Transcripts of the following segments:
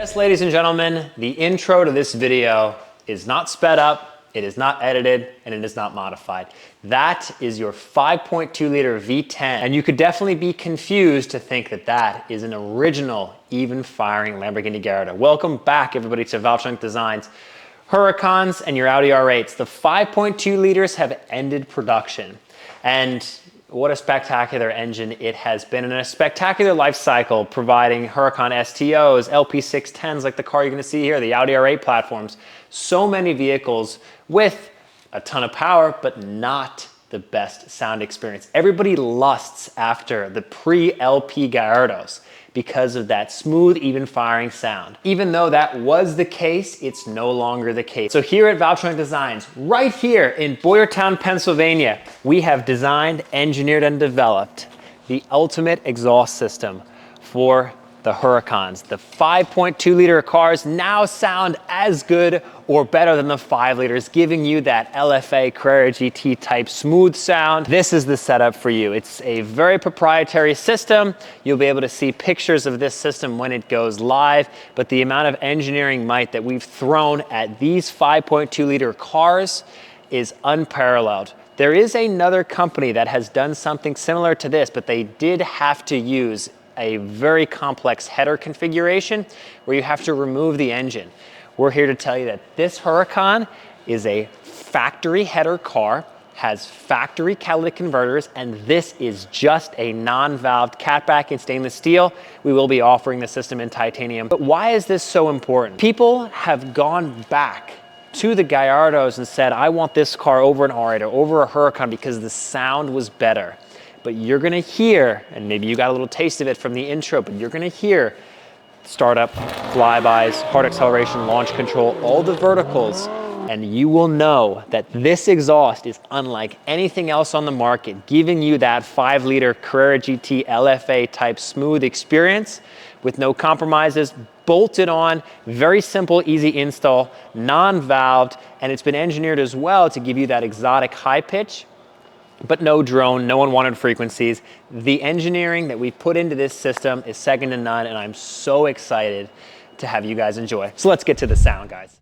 Yes, ladies and gentlemen, the intro to this video is not sped up, it is not edited, and it is not modified. That is your 5.2 liter V10, and you could definitely be confused to think that that is an original, even firing Lamborghini Gallardo. Welcome back, everybody, to Valvetronic Designs. Huracans and your Audi R8s. The 5.2 liters have ended production, and what a spectacular engine it has been, and a spectacular life cycle, providing Huracan STOs, LP610s like the car you're gonna see here, the Audi R8 platforms. So many vehicles with a ton of power, but not the best sound experience. Everybody lusts after the pre-LP Gallardos because of that smooth, even firing sound. Even though that was the case, it's no longer the case. So here at Valvetronic Designs, right here in Boyertown, Pennsylvania, we have designed, engineered, and developed the ultimate exhaust system for the Huracans. The 5.2 liter cars now sound as good or better than the 5 liters, giving you that LFA Carrera GT type smooth sound. This is the setup for you. It's a very proprietary system. You'll be able to see pictures of this system when it goes live, but the amount of engineering might that we've thrown at these 5.2 liter cars is unparalleled. There is another company that has done something similar to this, but they did have to use a very complex header configuration where you have to remove the engine. We're here to tell you that this Huracan is a factory header car, has factory catalytic converters, and this is just a non-valved catback in stainless steel. We will be offering the system in titanium. But why is this so important? People have gone back to the Gallardos and said, I want this car over an R8 or over a Huracan because the sound was better. But you're gonna hear, and maybe you got a little taste of it from the intro, but you're gonna hear startup, flybys, hard acceleration, launch control, all the verticals, and you will know that this exhaust is unlike anything else on the market, giving you that 5 liter Carrera GT LFA type smooth experience with no compromises, bolted on, very simple, easy install, non-valved, and it's been engineered as well to give you that exotic high pitch, but no drone, no unwanted frequencies. The engineering that we put into this system is second to none, and I'm so excited to have you guys enjoy. So let's get to the sound, guys.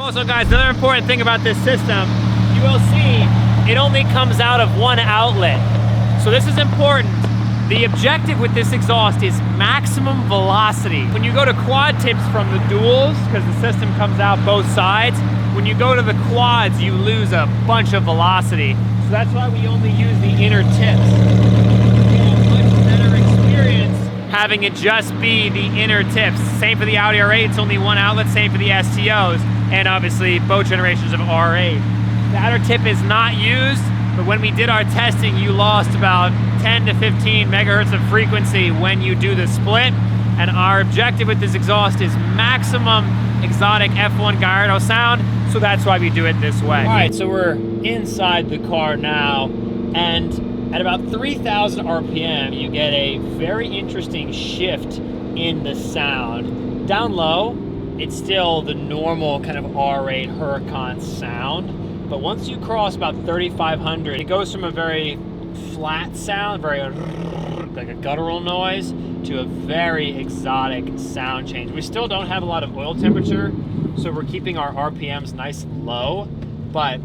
Also guys, another important thing about this system, you will see it only comes out of one outlet. So this is important. The objective with this exhaust is maximum velocity. When you go to quad tips from the duals, because the system comes out both sides, when you go to the quads, you lose a bunch of velocity. So that's why we only use the inner tips. You get a much better experience having it just be the inner tips. Same for the Audi R8, it's only one outlet, same for the STOs. And obviously both generations of R8. The outer tip is not used, but when we did our testing, you lost about 10 to 15 megahertz of frequency when you do the split. And our objective with this exhaust is maximum exotic F1 Gallardo sound, so that's why we do it this way. All right, so we're inside the car now, and at about 3,000 RPM, you get a very interesting shift in the sound. Down low, it's still the normal kind of R8 Huracan sound, but once you cross about 3,500, it goes from a very flat sound, very like a guttural noise, to a very exotic sound change. We still don't have a lot of oil temperature, so we're keeping our RPMs nice and low, but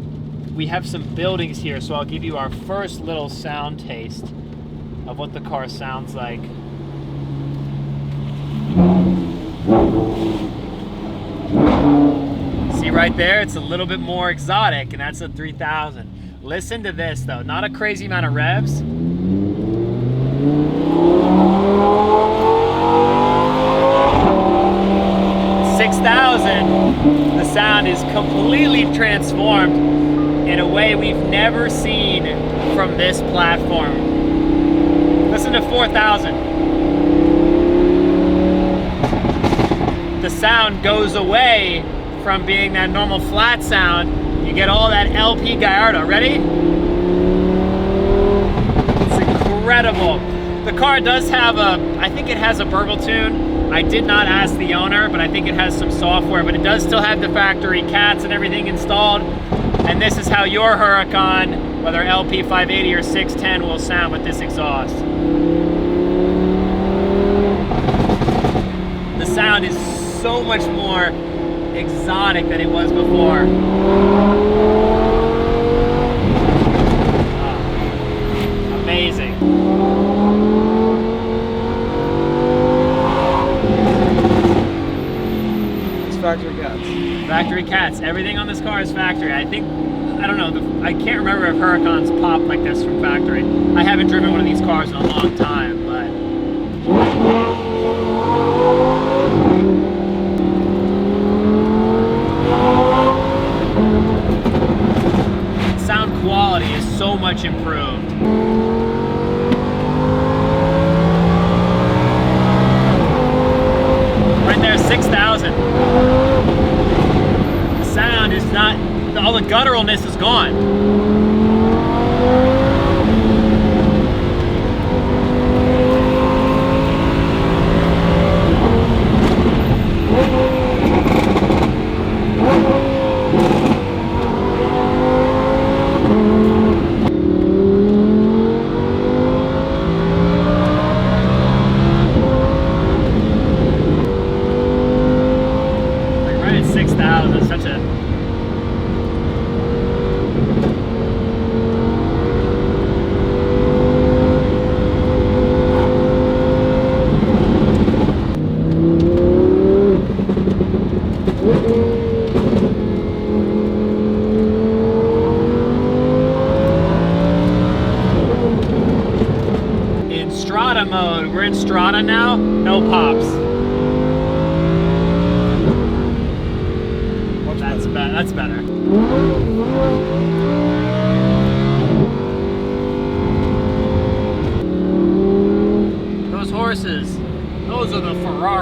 we have some buildings here, so I'll give you our first little sound taste of what the car sounds like. See right there, it's a little bit more exotic, and that's a 3,000. Listen to this though, not a crazy amount of revs. 6,000, the sound is completely transformed in a way we've never seen from this platform. Listen to 4,000. The sound goes away from being that normal flat sound. You get all that LP Gallardo. Ready? It's incredible. The car does have I think it has a burble tune. I did not ask the owner, but I think it has some software, but it does still have the factory cats and everything installed. And this is how your Huracan, whether LP580 or 610, will sound with this exhaust. The sound is so much more exotic than it was before. Oh, amazing. It's factory cats. Factory cats. Everything on this car is factory. I don't know, I can't remember if Huracans pop like this from factory. I haven't driven one of these cars in a long time, but sound quality is so much improved. Right there, 6,000. The sound is not, all the gutturalness is gone. Mode. We're in Strata now, no pops. That's better.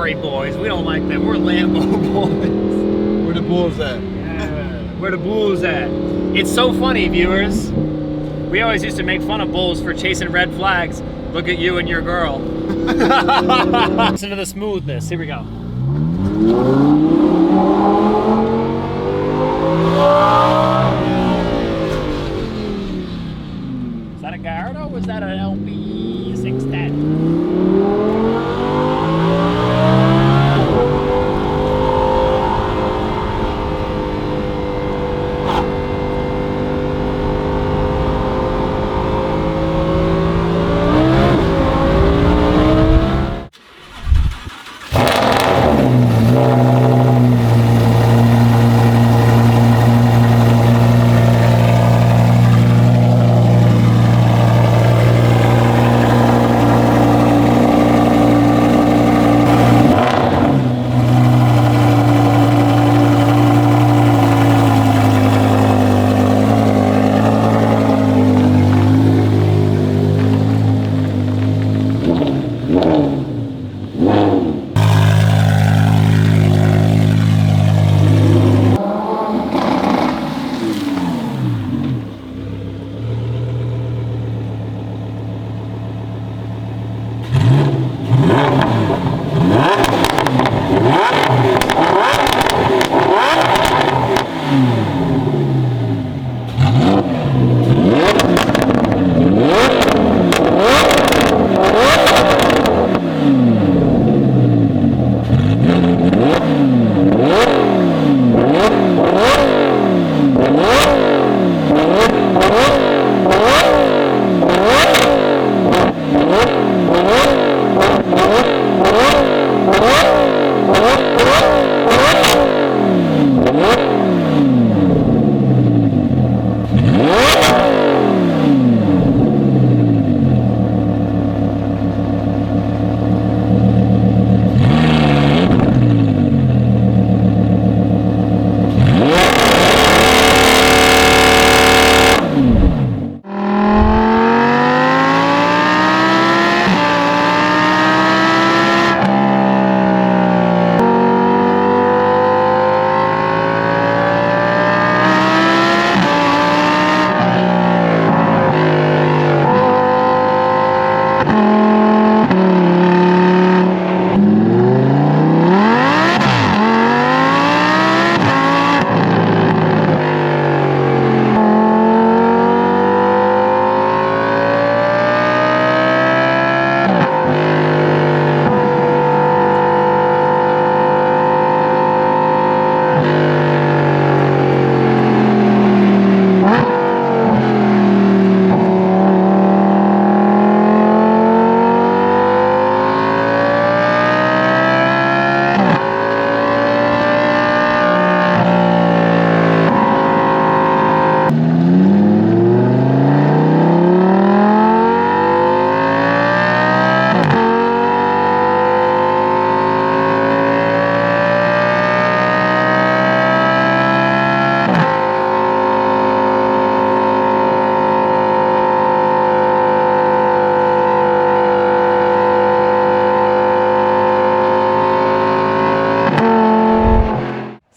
Ferrari boys. We don't like them. We're Lambo boys. Where the bulls at? Yeah. Where the bulls at? It's so funny, viewers. We always used to make fun of bulls for chasing red flags. Look at you and your girl. Listen to the smoothness. Here we go. Is that a Gallardo or was that an LP610?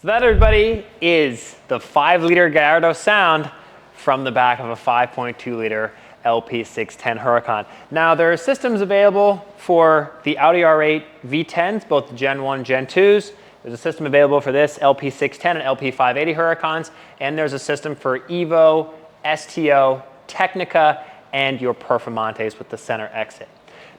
That, everybody, is the 5-liter Gallardo sound from the back of a 5.2-liter LP610 Huracan. Now, there are systems available for the Audi R8 V10s, both Gen 1, Gen 2s. There's a system available for this LP610 and LP580 Huracans, and there's a system for Evo, STO, Tecnica, and your Performantes with the center exit.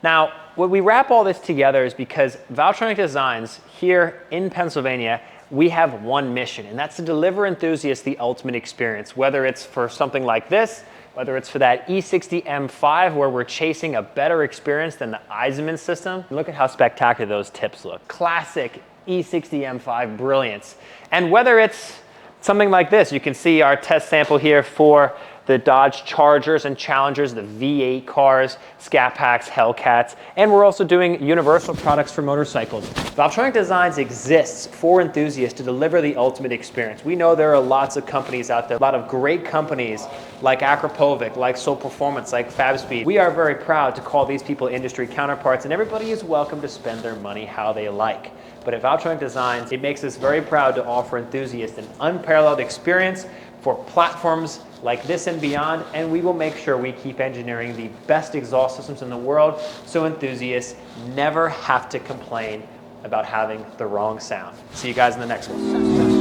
Now, what we wrap all this together is because Valvetronic Designs here in Pennsylvania, we have one mission, and that's to deliver enthusiasts the ultimate experience, whether it's for something like this, whether it's for that E60 M5 where we're chasing a better experience than the Eisenman system. Look at how spectacular those tips look. Classic E60 M5 brilliance. And whether it's something like this, you can see our test sample here for the Dodge Chargers and Challengers, the V8 cars, Scat Packs, Hellcats, and we're also doing universal products for motorcycles. Valvetronic Designs exists for enthusiasts to deliver the ultimate experience. We know there are lots of companies out there, a lot of great companies like Akrapovic, like Soul Performance, like FabSpeed. We are very proud to call these people industry counterparts, and everybody is welcome to spend their money how they like. But at Valvetronic Designs, it makes us very proud to offer enthusiasts an unparalleled experience for platforms like this and beyond, and we will make sure we keep engineering the best exhaust systems in the world so enthusiasts never have to complain about having the wrong sound. See you guys in the next one.